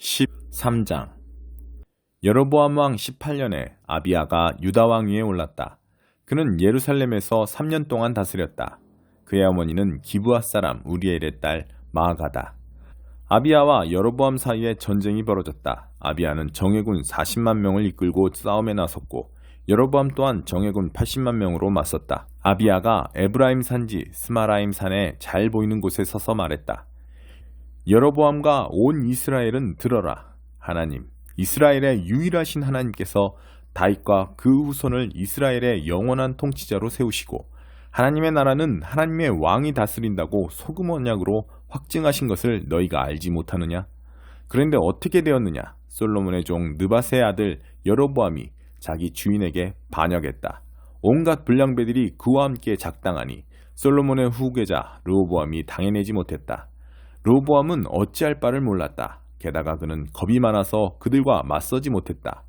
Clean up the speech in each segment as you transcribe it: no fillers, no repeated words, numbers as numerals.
13장. 여로보암 왕 18년에 아비야가 유다 왕 위에 올랐다. 그는 예루살렘에서 3년 동안 다스렸다. 그의 어머니는 기브아 사람 우리엘의 딸 마아가다. 아비야와 여로보암 사이에 전쟁이 벌어졌다. 아비야는 정예군 40만 명을 이끌고 싸움에 나섰고 여로보암 또한 정예군 80만 명으로 맞섰다. 아비야가 에브라임 산지 스마라임 산에 잘 보이는 곳에 서서 말했다. 여로보암과 온 이스라엘은 들어라. 하나님, 이스라엘의 유일하신 하나님께서 다윗과 그 후손을 이스라엘의 영원한 통치자로 세우시고 하나님의 나라는 하나님의 왕이 다스린다고 소금 언약으로 확증하신 것을 너희가 알지 못하느냐? 그런데 어떻게 되었느냐? 솔로몬의 종 느밧의 아들 여로보암이 자기 주인에게 반역했다. 온갖 불량배들이 그와 함께 작당하니 솔로몬의 후계자 르호보암이 당해내지 못했다. 르호보암은 어찌할 바를 몰랐다. 게다가 그는 겁이 많아서 그들과 맞서지 못했다.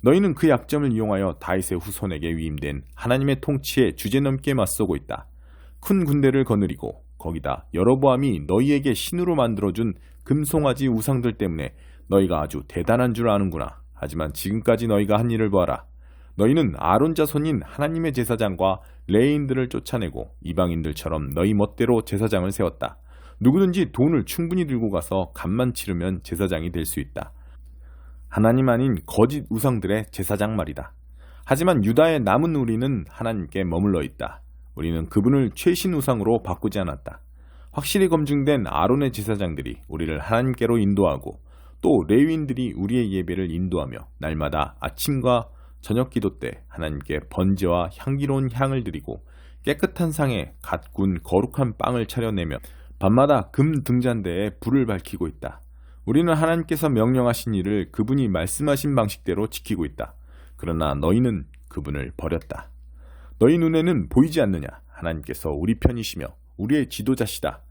너희는 그 약점을 이용하여 다윗의 후손에게 위임된 하나님의 통치에 주제넘게 맞서고 있다. 큰 군대를 거느리고 거기다 여로보암이 너희에게 신으로 만들어준 금송아지 우상들 때문에 너희가 아주 대단한 줄 아는구나. 하지만 지금까지 너희가 한 일을 보아라. 너희는 아론 자손인 하나님의 제사장과 레위인들을 쫓아내고 이방인들처럼 너희 멋대로 제사장을 세웠다. 누구든지 돈을 충분히 들고 가서 값만 치르면 제사장이 될 수 있다. 하나님 아닌 거짓 우상들의 제사장 말이다. 하지만 유다의 남은 우리는 하나님께 머물러 있다. 우리는 그분을 최신 우상으로 바꾸지 않았다. 확실히 검증된 아론의 제사장들이 우리를 하나님께로 인도하고 또 레위인들이 우리의 예배를 인도하며 날마다 아침과 저녁 기도 때 하나님께 번제와 향기로운 향을 드리고 깨끗한 상에 갓 군 거룩한 빵을 차려내며 밤마다 금 등잔대에 불을 밝히고 있다. 우리는 하나님께서 명령하신 일을 그분이 말씀하신 방식대로 지키고 있다. 그러나 너희는 그분을 버렸다. 너희 눈에는 보이지 않느냐? 하나님께서 우리 편이시며 우리의 지도자시다.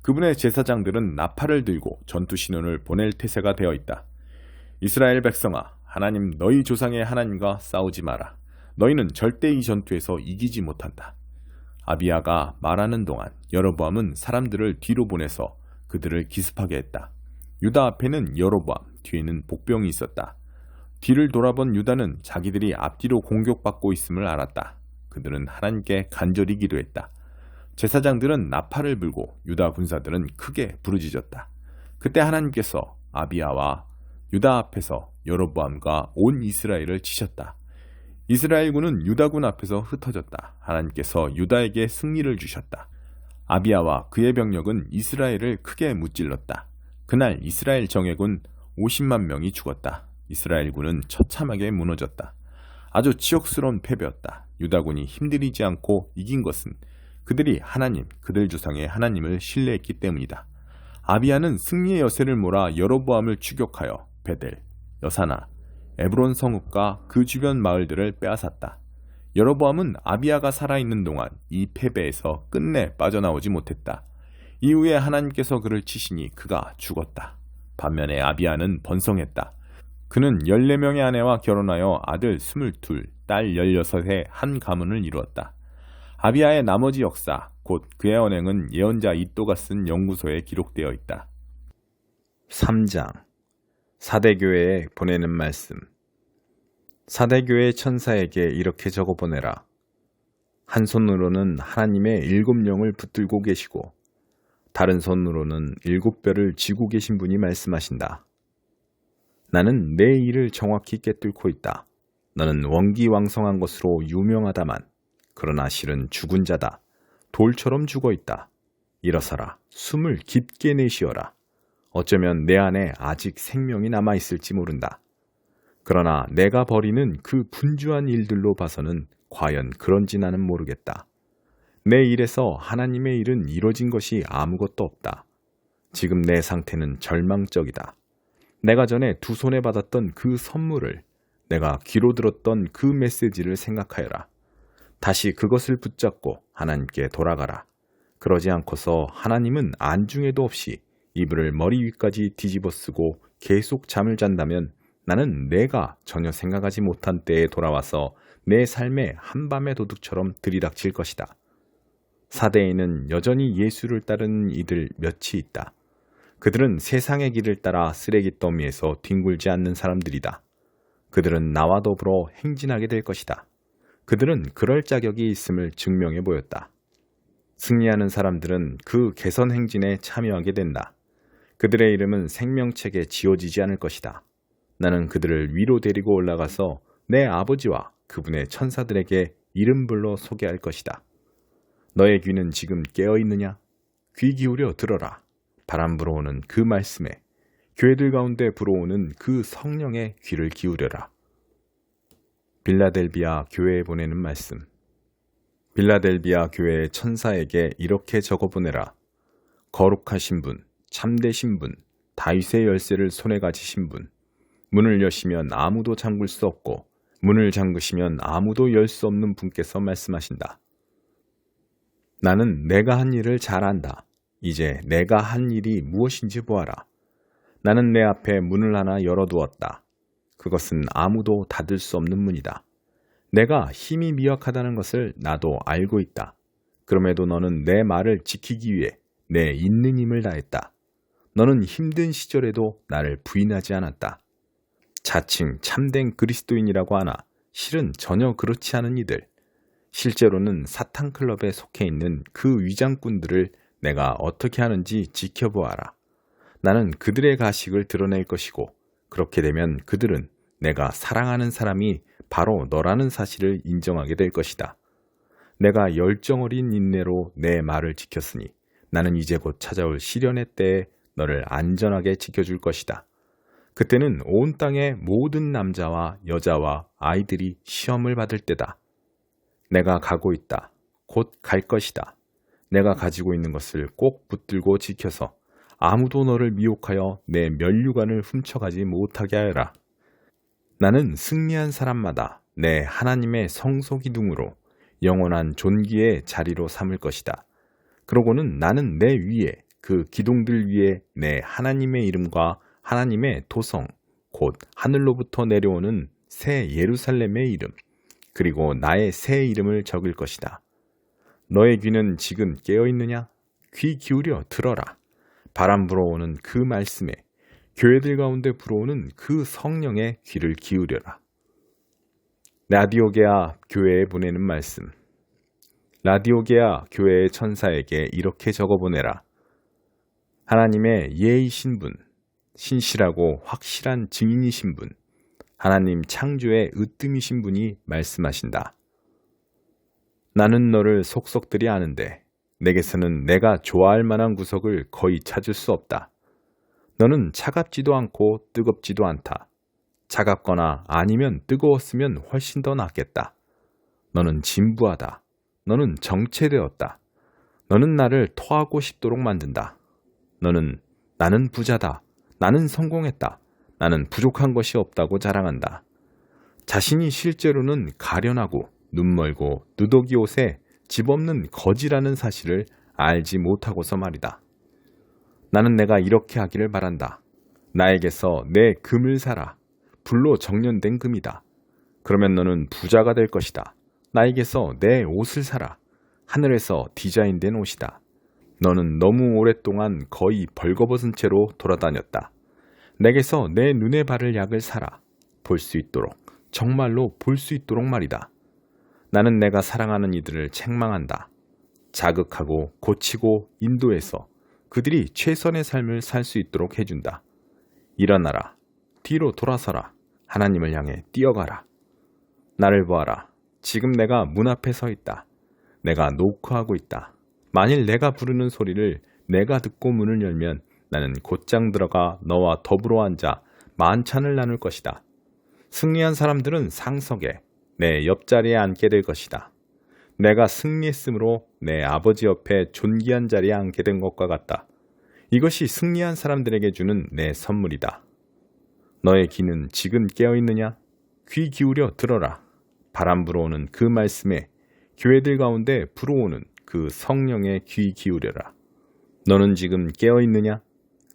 그분의 제사장들은 나팔을 들고 전투 신호를 보낼 태세가 되어 있다. 이스라엘 백성아, 하나님 너희 조상의 하나님과 싸우지 마라. 너희는 절대 이 전투에서 이기지 못한다. 아비야가 말하는 동안 여로보암은 사람들을 뒤로 보내서 그들을 기습하게 했다. 유다 앞에는 여로보암, 뒤에는 복병이 있었다. 뒤를 돌아본 유다는 자기들이 앞뒤로 공격받고 있음을 알았다. 그들은 하나님께 간절히 기도했다. 제사장들은 나팔을 불고 유다 군사들은 크게 부르짖었다. 그때 하나님께서 아비야와 유다 앞에서 여로보암과 온 이스라엘을 치셨다. 이스라엘군은 유다군 앞에서 흩어졌다. 하나님께서 유다에게 승리를 주셨다. 아비야와 그의 병력은 이스라엘을 크게 무찔렀다. 그날 이스라엘 정예군 50만 명이 죽었다. 이스라엘군은 처참하게 무너졌다. 아주 치욕스러운 패배였다. 유다군이 힘들이지 않고 이긴 것은 그들이 하나님, 그들 조상의 하나님을 신뢰했기 때문이다. 아비야는 승리의 여세를 몰아 여로보암을 추격하여 베델, 여사나, 에브론 성읍과 그 주변 마을들을 빼앗았다. 여로보암은 아비야가 살아있는 동안 이 패배에서 끝내 빠져나오지 못했다. 이후에 하나님께서 그를 치시니 그가 죽었다. 반면에 아비야는 번성했다. 그는 14명의 아내와 결혼하여 아들 22, 딸 16의 한 가문을 이루었다. 아비야의 나머지 역사, 곧 그의 언행은 예언자 이또가 쓴 연구소에 기록되어 있다. 3장. 사대교회에 보내는 말씀. 사대교회 천사에게 이렇게 적어보내라. 한 손으로는 하나님의 7영을 붙들고 계시고 다른 손으로는 7뼈를 쥐고 계신 분이 말씀하신다. 나는 내 일을 정확히 꿰뚫고 있다. 너는 원기왕성한 것으로 유명하다만 그러나 실은 죽은 자다. 돌처럼 죽어있다. 일어서라. 숨을 깊게 내쉬어라. 어쩌면 내 안에 아직 생명이 남아있을지 모른다. 그러나 내가 벌이는 그 분주한 일들로 봐서는 과연 그런지 나는 모르겠다. 내 일에서 하나님의 일은 이루어진 것이 아무것도 없다. 지금 내 상태는 절망적이다. 내가 전에 두 손에 받았던 그 선물을, 내가 귀로 들었던 그 메시지를 생각하여라. 다시 그것을 붙잡고 하나님께 돌아가라. 그러지 않고서 하나님은 안중에도 없이 이불을 머리 위까지 뒤집어 쓰고 계속 잠을 잔다면 나는 내가 전혀 생각하지 못한 때에 돌아와서 내 삶의 한밤의 도둑처럼 들이닥칠 것이다. 사대에는 여전히 예수를 따르는 이들 몇이 있다. 그들은 세상의 길을 따라 쓰레기 더미에서 뒹굴지 않는 사람들이다. 그들은 나와 더불어 행진하게 될 것이다. 그들은 그럴 자격이 있음을 증명해 보였다. 승리하는 사람들은 그 개선 행진에 참여하게 된다. 그들의 이름은 생명책에 지워지지 않을 것이다. 나는 그들을 위로 데리고 올라가서 내 아버지와 그분의 천사들에게 이름불로 소개할 것이다. 너의 귀는 지금 깨어 있느냐? 귀 기울여 들어라. 바람 불어오는 그 말씀에, 교회들 가운데 불어오는 그 성령의 귀를 기울여라. 빌라델비아 교회에 보내는 말씀. 빌라델비아 교회의 천사에게 이렇게 적어보내라. 거룩하신 분, 참되신 분, 다윗의 열쇠를 손에 가지신 분, 문을 여시면 아무도 잠글 수 없고 문을 잠그시면 아무도 열 수 없는 분께서 말씀하신다. 나는 내가 한 일을 잘 안다. 이제 내가 한 일이 무엇인지 보아라. 나는 내 앞에 문을 하나 열어두었다. 그것은 아무도 닫을 수 없는 문이다. 내가 힘이 미약하다는 것을 나도 알고 있다. 그럼에도 너는 내 말을 지키기 위해 내 있는 힘을 다했다. 너는 힘든 시절에도 나를 부인하지 않았다. 자칭 참된 그리스도인이라고 하나 실은 전혀 그렇지 않은 이들, 실제로는 사탄 클럽에 속해 있는 그 위장꾼들을 내가 어떻게 하는지 지켜보아라. 나는 그들의 가식을 드러낼 것이고 그렇게 되면 그들은 내가 사랑하는 사람이 바로 너라는 사실을 인정하게 될 것이다. 내가 열정 어린 인내로 내 말을 지켰으니 나는 이제 곧 찾아올 시련의 때에 너를 안전하게 지켜줄 것이다. 그때는 온 땅의 모든 남자와 여자와 아이들이 시험을 받을 때다. 내가 가고 있다. 곧 갈 것이다. 내가 가지고 있는 것을 꼭 붙들고 지켜서 아무도 너를 미혹하여 내 면류관을 훔쳐가지 못하게 하여라. 나는 승리한 사람마다 내 하나님의 성소 기둥으로 영원한 존귀의 자리로 삼을 것이다. 그러고는 나는 내 위에 그 기둥들 위에 내 하나님의 이름과 하나님의 도성, 곧 하늘로부터 내려오는 새 예루살렘의 이름, 그리고 나의 새 이름을 적을 것이다. 너의 귀는 지금 깨어있느냐? 귀 기울여 들어라. 바람 불어오는 그 말씀에, 교회들 가운데 불어오는 그 성령의 귀를 기울여라. 라디오게아 교회에 보내는 말씀. 라디오게아 교회의 천사에게 이렇게 적어보내라. 하나님의 예이신 분, 신실하고 확실한 증인이신 분, 하나님 창조의 으뜸이신 분이 말씀하신다. 나는 너를 속속들이 아는데 내게서는 내가 좋아할 만한 구석을 거의 찾을 수 없다. 너는 차갑지도 않고 뜨겁지도 않다. 차갑거나 아니면 뜨거웠으면 훨씬 더 낫겠다. 너는 진부하다. 너는 정체되었다. 너는 나를 토하고 싶도록 만든다. 나는 부자다. 나는 성공했다. 나는 부족한 것이 없다고 자랑한다. 자신이 실제로는 가련하고 눈멀고 누더기 옷에 집 없는 거지라는 사실을 알지 못하고서 말이다. 나는 내가 이렇게 하기를 바란다. 나에게서 내 금을 사라. 불로 정련된 금이다. 그러면 너는 부자가 될 것이다. 나에게서 내 옷을 사라. 하늘에서 디자인된 옷이다. 너는 너무 오랫동안 거의 벌거벗은 채로 돌아다녔다. 내게서 내 눈에 바를 약을 사라. 볼 수 있도록, 정말로 볼 수 있도록 말이다. 나는 내가 사랑하는 이들을 책망한다. 자극하고 고치고 인도해서 그들이 최선의 삶을 살 수 있도록 해준다. 일어나라. 뒤로 돌아서라. 하나님을 향해 뛰어가라. 나를 보아라. 지금 내가 문 앞에 서 있다. 내가 노크하고 있다. 만일 내가 부르는 소리를 내가 듣고 문을 열면 나는 곧장 들어가 너와 더불어 앉아 만찬을 나눌 것이다. 승리한 사람들은 상석에 내 옆자리에 앉게 될 것이다. 내가 승리했으므로 내 아버지 옆에 존귀한 자리에 앉게 된 것과 같다. 이것이 승리한 사람들에게 주는 내 선물이다. 너의 귀는 지금 깨어있느냐? 귀 기울여 들어라. 바람 불어오는 그 말씀에, 교회들 가운데 불어오는 그 성령의 귀 기울여라. 너는 지금 깨어있느냐?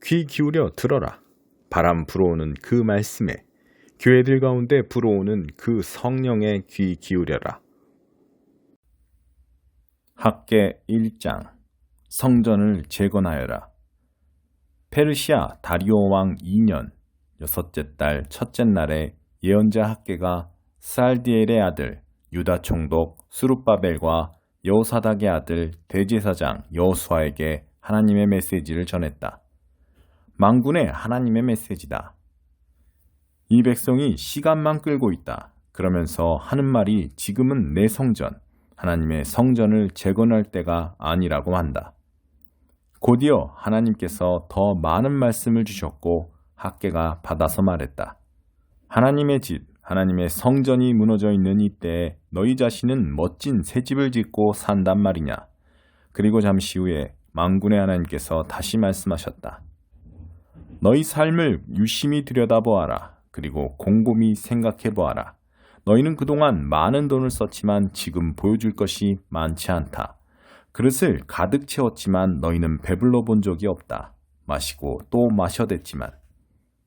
귀 기울여 들어라. 바람 불어오는 그 말씀에, 교회들 가운데 불어오는 그 성령의 귀 기울여라. 학계 1장. 성전을 재건하여라. 페르시아 다리오 왕 2년 여섯째 달 첫째 날에 예언자 학개가 스알디엘의 아들 유다 총독 스룹바벨과 여호사닥의 아들 대제사장 여호수아에게 하나님의 메시지를 전했다. 만군의 하나님의 메시지다. 이 백성이 시간만 끌고 있다. 그러면서 하는 말이 지금은 내 성전, 하나님의 성전을 재건할 때가 아니라고 한다. 곧이어 하나님께서 더 많은 말씀을 주셨고 학개가 받아서 말했다. 하나님의 집, 하나님의 성전이 무너져 있는 이때에 너희 자신은 멋진 새 집을 짓고 산단 말이냐. 그리고 잠시 후에 만군의 하나님께서 다시 말씀하셨다. 너희 삶을 유심히 들여다보아라. 그리고 곰곰이 생각해보아라. 너희는 그동안 많은 돈을 썼지만 지금 보여줄 것이 많지 않다. 그릇을 가득 채웠지만 너희는 배불러 본 적이 없다. 마시고 또 마셔댔지만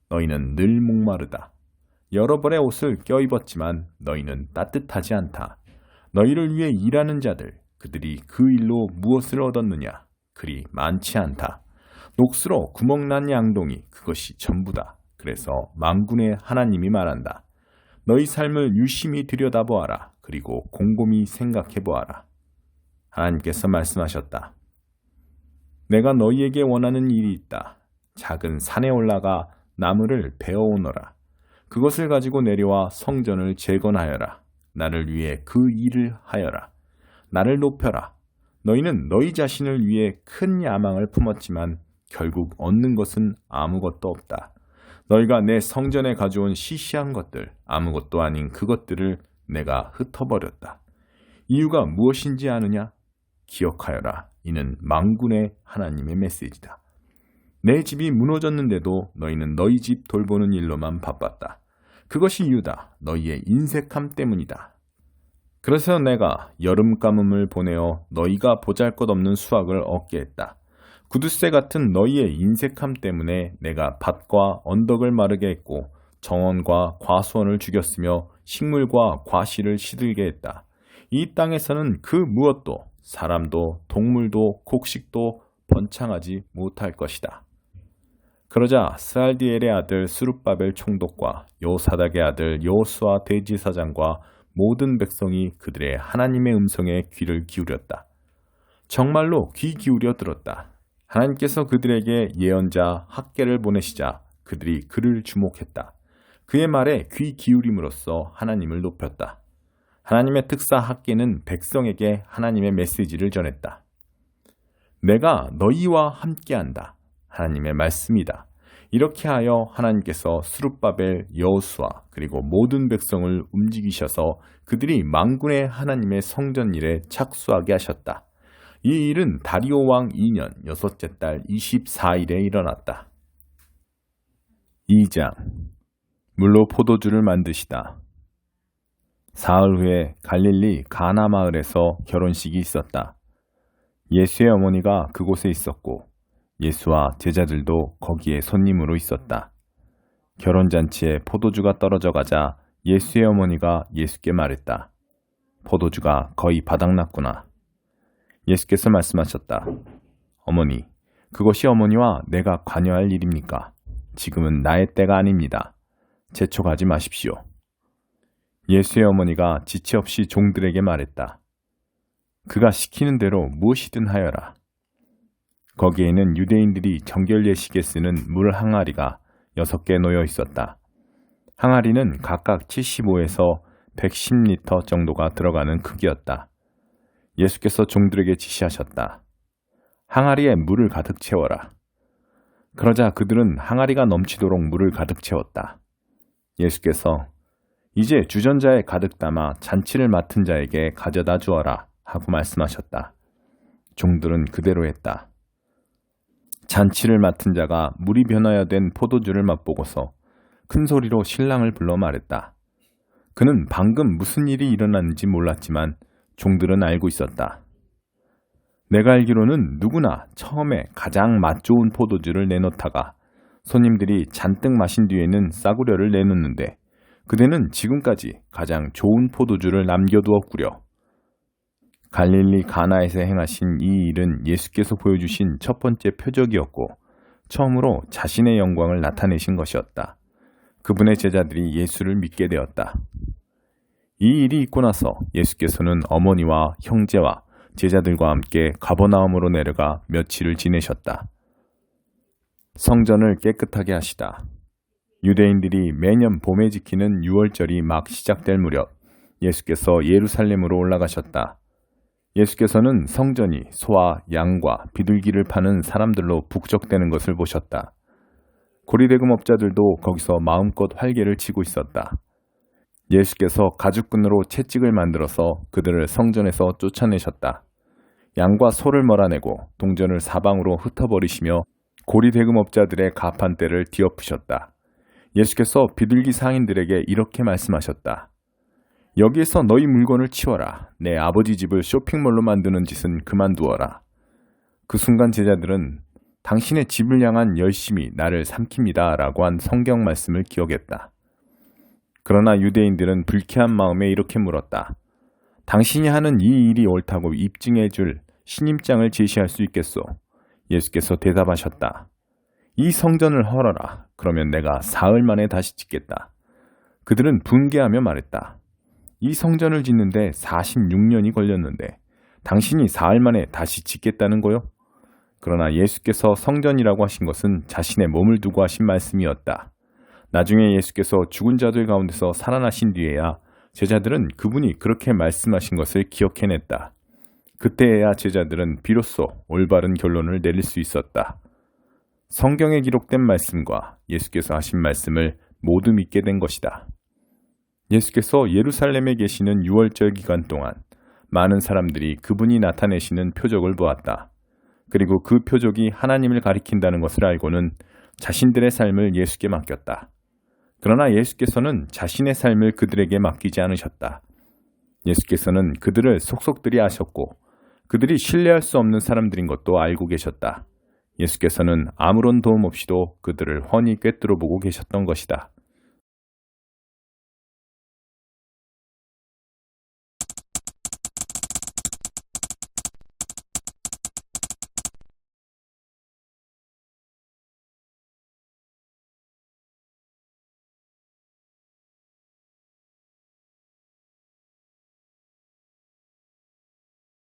너희는 늘 목마르다. 여러 벌의 옷을 껴입었지만 너희는 따뜻하지 않다. 너희를 위해 일하는 자들, 그들이 그 일로 무엇을 얻었느냐? 그리 많지 않다. 녹슬어 구멍난 양동이 그것이 전부다. 그래서 만군의 하나님이 말한다. 너희 삶을 유심히 들여다보아라. 그리고 곰곰이 생각해보아라. 하나님께서 말씀하셨다. 내가 너희에게 원하는 일이 있다. 작은 산에 올라가 나무를 베어오너라. 그것을 가지고 내려와 성전을 재건하여라. 나를 위해 그 일을 하여라. 나를 높여라. 너희는 너희 자신을 위해 큰 야망을 품었지만 결국 얻는 것은 아무것도 없다. 너희가 내 성전에 가져온 시시한 것들, 아무것도 아닌 그것들을 내가 흩어버렸다. 이유가 무엇인지 아느냐? 기억하여라. 이는 만군의 하나님의 메시지다. 내 집이 무너졌는데도 너희는 너희 집 돌보는 일로만 바빴다. 그것이 이유다. 너희의 인색함 때문이다. 그래서 내가 여름 가뭄을 보내어 너희가 보잘것없는 수확을 얻게 했다. 구두쇠 같은 너희의 인색함 때문에 내가 밭과 언덕을 마르게 했고 정원과 과수원을 죽였으며 식물과 과실을 시들게 했다. 이 땅에서는 그 무엇도 사람도 동물도 곡식도 번창하지 못할 것이다. 그러자 스알디엘의 아들 스룹바벨 총독과 여호사닥의 아들 여호수아 대제사장과 모든 백성이 그들의 하나님의 음성에 귀를 기울였다. 정말로 귀 기울여 들었다. 하나님께서 그들에게 예언자 학개를 보내시자 그들이 그를 주목했다. 그의 말에 귀 기울임으로써 하나님을 높였다. 하나님의 특사 학개는 백성에게 하나님의 메시지를 전했다. 내가 너희와 함께한다. 하나님의 말씀이다. 이렇게 하여 하나님께서 스룹바벨, 여호수아 그리고 모든 백성을 움직이셔서 그들이 만군의 하나님의 성전 일에 착수하게 하셨다. 이 일은 다리오 왕 2년 여섯째 달 24일에 일어났다. 2장 물로 포도주를 만드시다. 사흘 후에 갈릴리 가나 마을에서 결혼식이 있었다. 예수의 어머니가 그곳에 있었고 예수와 제자들도 거기에 손님으로 있었다. 결혼잔치에 포도주가 떨어져 가자 예수의 어머니가 예수께 말했다. 포도주가 거의 바닥났구나. 예수께서 말씀하셨다. 어머니, 그것이 어머니와 내가 관여할 일입니까? 지금은 나의 때가 아닙니다. 재촉하지 마십시오. 예수의 어머니가 지체 없이 종들에게 말했다. 그가 시키는 대로 무엇이든 하여라. 거기에는 유대인들이 정결 예식에 쓰는 물 항아리가 6개 놓여 있었다. 항아리는 각각 75에서 110리터 정도가 들어가는 크기였다. 예수께서 종들에게 지시하셨다. 항아리에 물을 가득 채워라. 그러자 그들은 항아리가 넘치도록 물을 가득 채웠다. 예수께서 이제 주전자에 가득 담아 잔치를 맡은 자에게 가져다 주어라 하고 말씀하셨다. 종들은 그대로 했다. 잔치를 맡은 자가 물이 변화된 포도주를 맛보고서 큰 소리로 신랑을 불러 말했다. 그는 방금 무슨 일이 일어났는지 몰랐지만 종들은 알고 있었다. 내가 알기로는 누구나 처음에 가장 맛 좋은 포도주를 내놓다가 손님들이 잔뜩 마신 뒤에는 싸구려를 내놓는데 그대는 지금까지 가장 좋은 포도주를 남겨두었구려. 갈릴리 가나에서 행하신 이 일은 예수께서 보여주신 첫 번째 표적이었고 처음으로 자신의 영광을 나타내신 것이었다. 그분의 제자들이 예수를 믿게 되었다. 이 일이 있고 나서 예수께서는 어머니와 형제와 제자들과 함께 가버나움으로 내려가 며칠을 지내셨다. 성전을 깨끗하게 하시다. 유대인들이 매년 봄에 지키는 유월절이 막 시작될 무렵 예수께서 예루살렘으로 올라가셨다. 예수께서는 성전이 소와 양과 비둘기를 파는 사람들로 북적대는 것을 보셨다. 고리대금업자들도 거기서 마음껏 활개를 치고 있었다. 예수께서 가죽끈으로 채찍을 만들어서 그들을 성전에서 쫓아내셨다. 양과 소를 몰아내고 동전을 사방으로 흩어버리시며 고리대금업자들의 가판대를 뒤엎으셨다. 예수께서 비둘기 상인들에게 이렇게 말씀하셨다. 여기에서 너희 물건을 치워라. 내 아버지 집을 쇼핑몰로 만드는 짓은 그만두어라. 그 순간 제자들은 당신의 집을 향한 열심이 나를 삼킵니다 라고 한 성경 말씀을 기억했다. 그러나 유대인들은 불쾌한 마음에 이렇게 물었다. 당신이 하는 이 일이 옳다고 입증해 줄 신임장을 제시할 수 있겠소? 예수께서 대답하셨다. 이 성전을 헐어라. 그러면 내가 사흘 만에 다시 짓겠다. 그들은 분개하며 말했다. 이 성전을 짓는데 46년이 걸렸는데 당신이 사흘 만에 다시 짓겠다는 거요? 그러나 예수께서 성전이라고 하신 것은 자신의 몸을 두고 하신 말씀이었다. 나중에 예수께서 죽은 자들 가운데서 살아나신 뒤에야 제자들은 그분이 그렇게 말씀하신 것을 기억해냈다. 그때에야 제자들은 비로소 올바른 결론을 내릴 수 있었다. 성경에 기록된 말씀과 예수께서 하신 말씀을 모두 믿게 된 것이다. 예수께서 예루살렘에 계시는 유월절 기간 동안 많은 사람들이 그분이 나타내시는 표적을 보았다. 그리고 그 표적이 하나님을 가리킨다는 것을 알고는 자신들의 삶을 예수께 맡겼다. 그러나 예수께서는 자신의 삶을 그들에게 맡기지 않으셨다. 예수께서는 그들을 속속들이 아셨고 그들이 신뢰할 수 없는 사람들인 것도 알고 계셨다. 예수께서는 아무런 도움 없이도 그들을 훤히 꿰뚫어 보고 계셨던 것이다.